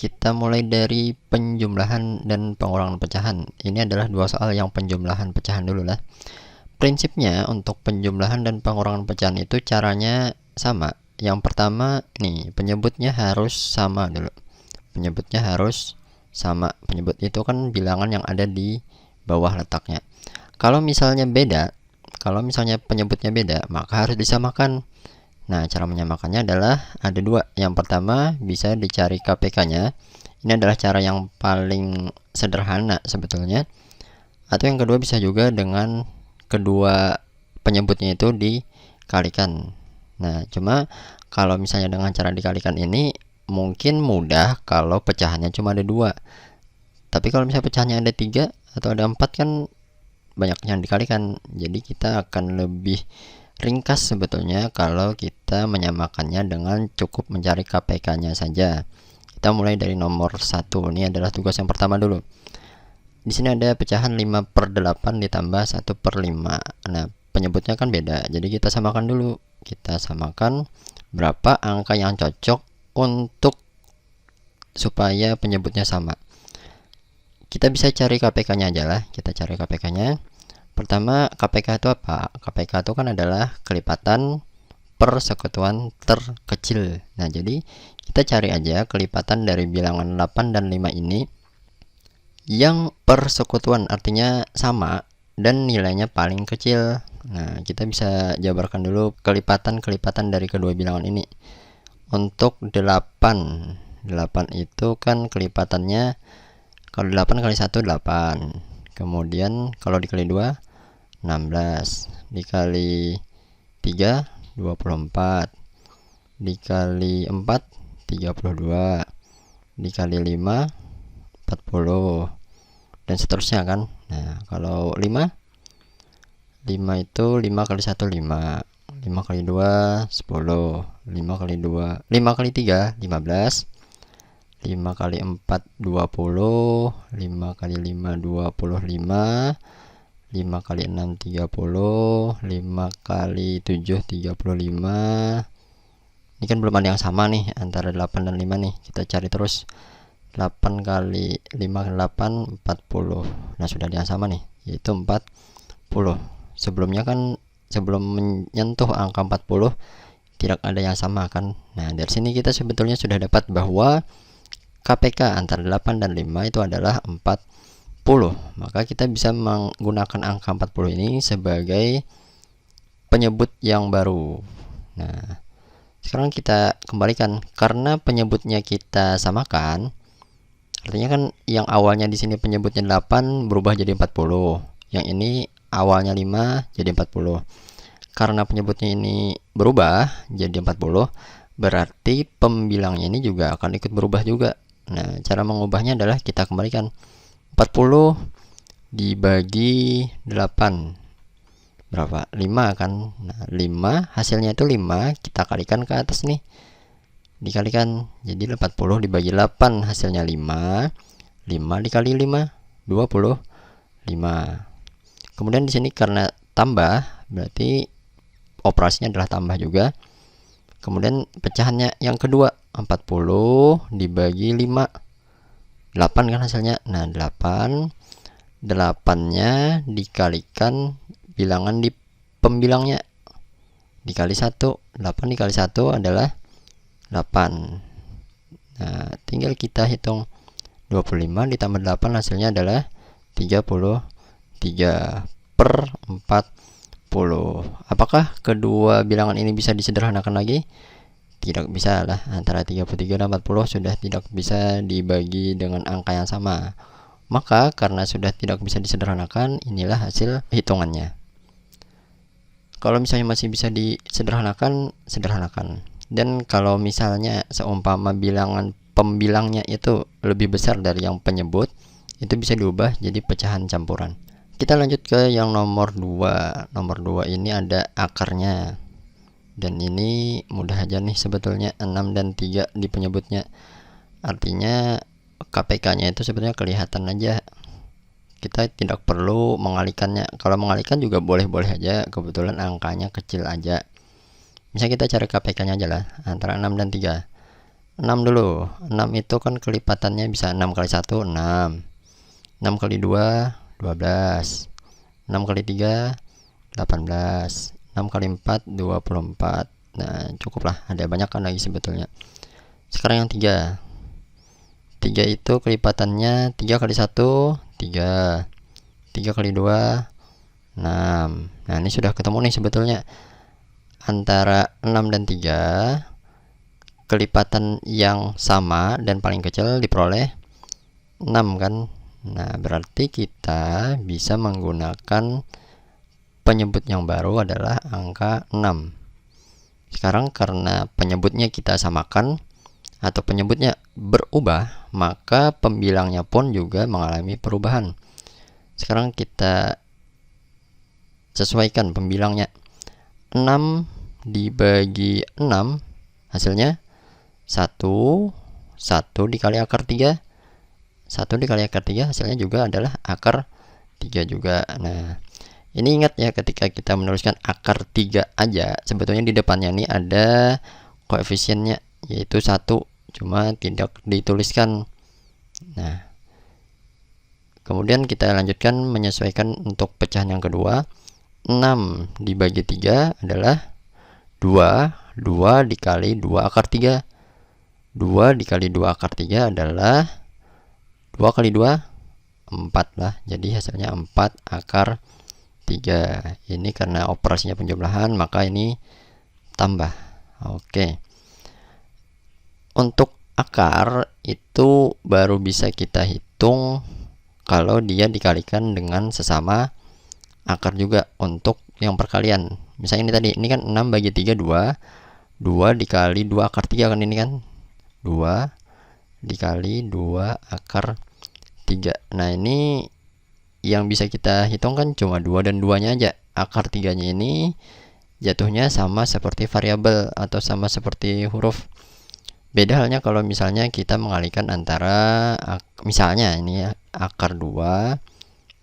Kita mulai dari penjumlahan dan pengurangan pecahan. Ini adalah dua soal yang penjumlahan pecahan dulu lah. Prinsipnya untuk penjumlahan dan pengurangan pecahan itu caranya sama. Yang pertama nih, penyebutnya harus sama dulu. Penyebutnya harus sama. Penyebut itu kan bilangan yang ada di bawah letaknya. Kalau misalnya penyebutnya beda, maka harus disamakan. Nah, cara menyamakannya adalah ada dua. Yang pertama, bisa dicari KPK-nya. Ini adalah cara yang paling sederhana sebetulnya. Atau yang kedua, bisa juga dengan kedua penyebutnya itu dikalikan. Nah, cuma kalau misalnya dengan cara dikalikan ini mungkin mudah kalau pecahannya cuma ada dua. Tapi kalau misalnya pecahannya ada 3 atau ada 4 kan banyak yang dikalikan. Jadi kita akan lebih ringkas sebetulnya kalau kita menyamakannya dengan cukup mencari KPK-nya saja. Kita mulai dari nomor 1. Ini adalah tugas yang pertama dulu. Di sini ada pecahan 5/8 ditambah 1/5. Nah, penyebutnya kan beda. Jadi kita samakan dulu. Kita samakan berapa angka yang cocok untuk supaya penyebutnya sama. Kita bisa cari KPK-nya aja lah. Kita cari KPK-nya. Pertama, KPK itu apa? KPK itu kan adalah kelipatan persekutuan terkecil. Nah, jadi kita cari aja kelipatan dari bilangan 8 dan 5 ini yang persekutuan, artinya sama dan nilainya paling kecil. Nah, kita bisa jabarkan dulu kelipatan-kelipatan dari kedua bilangan ini. Untuk 8 itu kan kelipatannya, kalau 8 kali 1 8. Kemudian kalau dikali 2 16, dikali 3 24, dikali 4 32, dikali 5 40 dan seterusnya kan. Nah, kalau 5 itu 5 kali 1 5, 5 kali 2 10, 5 kali 2 5 kali 3 15, 5 kali 4 20, 5 kali 5 25, 5 kali 6 30, 5 kali 7 35. Ini kan belum ada yang sama nih antara 8 dan 5 nih. Kita cari terus. 8 kali 5 kali 8 40. Nah, sudah ada yang sama nih, yaitu 40. Sebelumnya kan sebelum menyentuh angka 40 tidak ada yang sama kan. Nah, dari sini kita sebetulnya sudah dapat bahwa KPK antara 8 dan 5 itu adalah 40. Maka kita bisa menggunakan angka 40 ini sebagai penyebut yang baru. Nah, sekarang kita kembalikan. Karena penyebutnya kita samakan, artinya kan yang awalnya di sini penyebutnya 8 berubah jadi 40. Yang ini awalnya 5 jadi 40. Karena penyebutnya ini berubah jadi 40, berarti pembilangnya ini juga akan ikut berubah juga. Nah, cara mengubahnya adalah kita kembalikan 40 dibagi 8 berapa? 5 kan. Nah, 5 hasilnya itu 5, kita kalikan ke atas nih. Dikalikan jadi 40 dibagi 8 hasilnya 5. 5 dikali 5 25. Kemudian di sini karena tambah berarti operasinya adalah tambah juga. Kemudian pecahannya yang kedua 40 dibagi 5 8 kan hasilnya. Nah, 8-nya dikalikan bilangan di pembilangnya dikali 1. 8 dikali 1 adalah 8. Nah, tinggal kita hitung 25 ditambah 8 hasilnya adalah 33 per 40. Apakah kedua bilangan ini bisa disederhanakan lagi? Tidak bisa lah. Antara 33 dan 40 sudah tidak bisa dibagi dengan angka yang sama. Maka karena sudah tidak bisa disederhanakan, inilah hasil hitungannya. Kalau misalnya masih bisa disederhanakan, sederhanakan. Dan kalau misalnya seumpama bilangan pembilangnya itu lebih besar dari yang penyebut, itu bisa diubah jadi pecahan campuran. Kita lanjut ke yang nomor 2. Nomor 2 ini ada akarnya. Dan ini mudah aja nih sebetulnya, 6 dan 3 di penyebutnya. Artinya KPK-nya itu sebetulnya kelihatan aja. Kita tidak perlu mengalihkannya. Kalau mengalihkan juga boleh-boleh aja, kebetulan angkanya kecil aja. Misalnya kita cari KPK-nya aja lah, antara 6 dan 3. 6 dulu. 6 itu kan kelipatannya bisa 6 kali 1 6, 6 kali 2 12, 6 kali 3 18, 6 kali 4 24. Nah cukuplah, ada banyak kan lagi sebetulnya. Sekarang yang 3 itu kelipatannya 3 kali 1 3, 3 kali 2 6. Nah ini sudah ketemu nih sebetulnya antara 6 dan 3, kelipatan yang sama dan paling kecil diperoleh 6 kan. Nah berarti kita bisa menggunakan penyebut yang baru adalah angka 6. Sekarang karena penyebutnya kita samakan atau penyebutnya berubah, maka pembilangnya pun juga mengalami perubahan. Sekarang kita sesuaikan pembilangnya. 6 dibagi 6 hasilnya 1 dikali akar 3. 1 dikali akar 3 hasilnya juga adalah akar 3 juga. Nah ini ingat ya, ketika kita menuliskan akar 3 aja, sebetulnya di depannya ini ada koefisiennya, yaitu 1, cuma tidak dituliskan. Nah kemudian kita lanjutkan menyesuaikan untuk pecahan yang kedua. 6 dibagi 3 adalah 2 dikali 2 akar 3. 2 dikali 2 akar 3 adalah 2 kali 2 4 lah. Jadi hasilnya 4 akar 3. Ini karena operasinya penjumlahan, maka ini tambah. Oke. Untuk akar itu baru bisa kita hitung kalau dia dikalikan dengan sesama akar juga untuk yang perkalian. Misalnya ini tadi, ini kan 6 bagi 3 2. 2 dikali 2 akar 3 kan ini kan. 2 dikali 2 akar 3. Nah ini yang bisa kita hitung kan cuma 2 dan 2 nya aja. Akar 3 nya ini jatuhnya sama seperti variabel atau sama seperti huruf. Beda halnya kalau misalnya kita mengalihkan antara misalnya ini ya, akar 2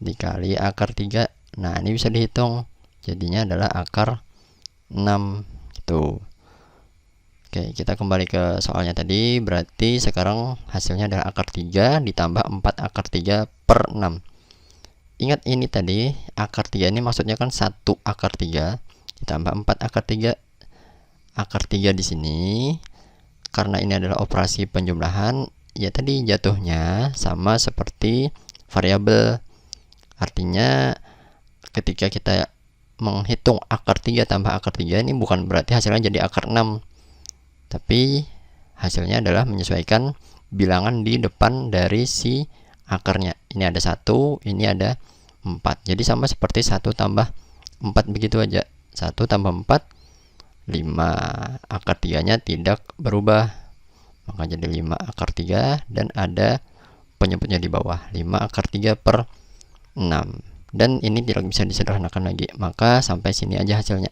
dikali akar 3. Nah ini bisa dihitung, jadinya adalah akar 6 gitu. Oke, kita kembali ke soalnya tadi. Berarti sekarang hasilnya adalah akar 3 ditambah 4 akar 3 per 6. Ingat ini tadi, akar 3 ini maksudnya kan 1 akar 3 ditambah 4 akar 3. Akar 3 di sini, karena ini adalah operasi penjumlahan, ya tadi jatuhnya sama seperti variabel. Artinya ketika kita menghitung akar 3 tambah akar 3, ini bukan berarti hasilnya jadi akar 6. Tapi hasilnya adalah menyesuaikan bilangan di depan dari si akarnya. Ini ada 1, ini ada 4. Jadi sama seperti 1 tambah 4 begitu aja. 1 tambah 4 5. Akar 3 nya tidak berubah, maka jadi 5 akar 3 dan ada penyebutnya di bawah 5 akar 3 per 6. Dan ini tidak bisa disederhanakan lagi, maka sampai sini aja hasilnya.